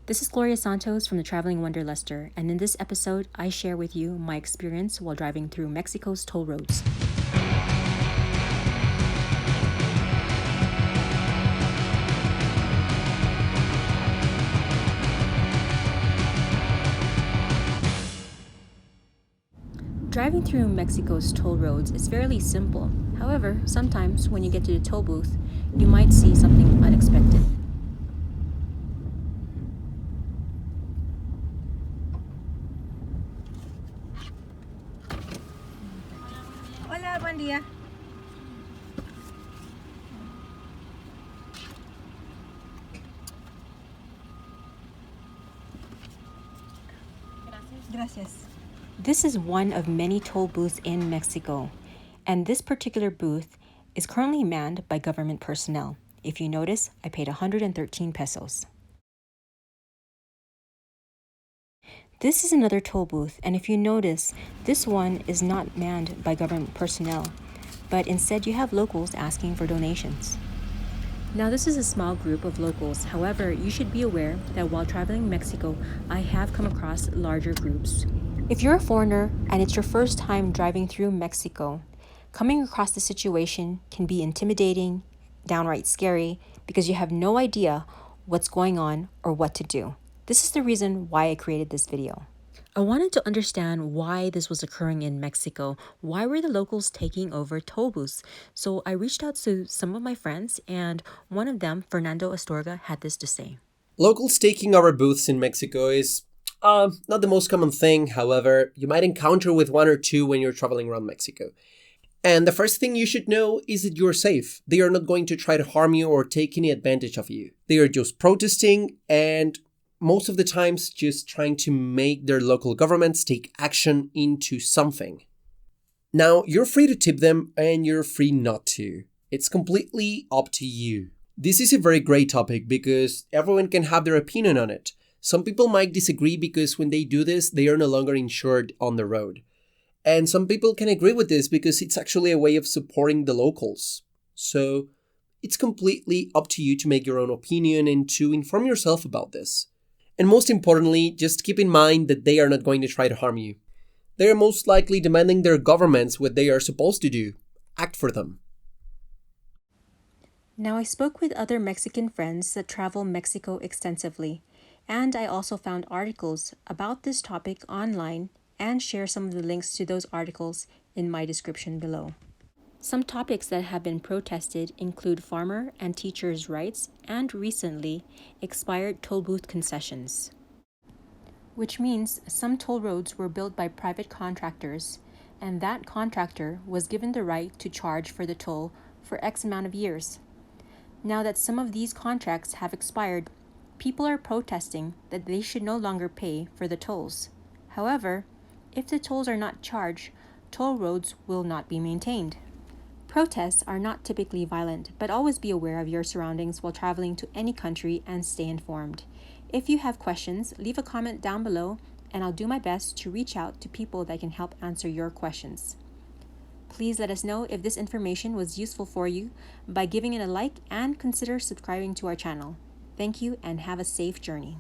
This is Gloria Santos from the Traveling Wanderluster, and in this episode, I share with you my experience while driving through Mexico's toll roads. Driving through Mexico's toll roads is fairly simple. However, sometimes when you get to the toll booth, you might see something unexpected. Hola, buen día. Gracias. This is one of many toll booths in Mexico, and this particular booth is currently manned by government personnel. If you notice, I paid 113 pesos. This is another toll booth, and if you notice, this one is not manned by government personnel, but instead you have locals asking for donations. Now, this is a small group of locals. However, you should be aware that while traveling Mexico, I have come across larger groups. If you're a foreigner and it's your first time driving through Mexico, coming across the situation can be intimidating, downright scary, because you have no idea what's going on or what to do. This is the reason why I created this video. I wanted to understand why this was occurring in Mexico. Why were the locals taking over toll booths? So I reached out to some of my friends, and one of them, Fernando Astorga, had this to say. Locals taking over booths in Mexico is not the most common thing. However, you might encounter with one or two when you're traveling around Mexico. And the first thing you should know is that you're safe. They are not going to try to harm you or take any advantage of you. They are just protesting and most of the times just trying to make their local governments take action into something. Now, you're free to tip them and you're free not to. It's completely up to you. This is a very great topic because everyone can have their opinion on it. Some people might disagree because when they do this, they are no longer insured on the road. And some people can agree with this because it's actually a way of supporting the locals. So it's completely up to you to make your own opinion and to inform yourself about this. And most importantly, just keep in mind that they are not going to try to harm you. They are most likely demanding their governments what they are supposed to do. Act for them. Now, I spoke with other Mexican friends that travel Mexico extensively, and I also found articles about this topic online and share some of the links to those articles in my description below. Some topics that have been protested include farmer and teachers' rights and recently expired toll booth concessions, which means some toll roads were built by private contractors, and that contractor was given the right to charge for the toll for X amount of years. Now that some of these contracts have expired, people are protesting that they should no longer pay for the tolls. However, if the tolls are not charged, toll roads will not be maintained. Protests are not typically violent, but always be aware of your surroundings while traveling to any country and stay informed. If you have questions, leave a comment down below and I'll do my best to reach out to people that can help answer your questions. Please let us know if this information was useful for you by giving it a like and consider subscribing to our channel. Thank you and have a safe journey.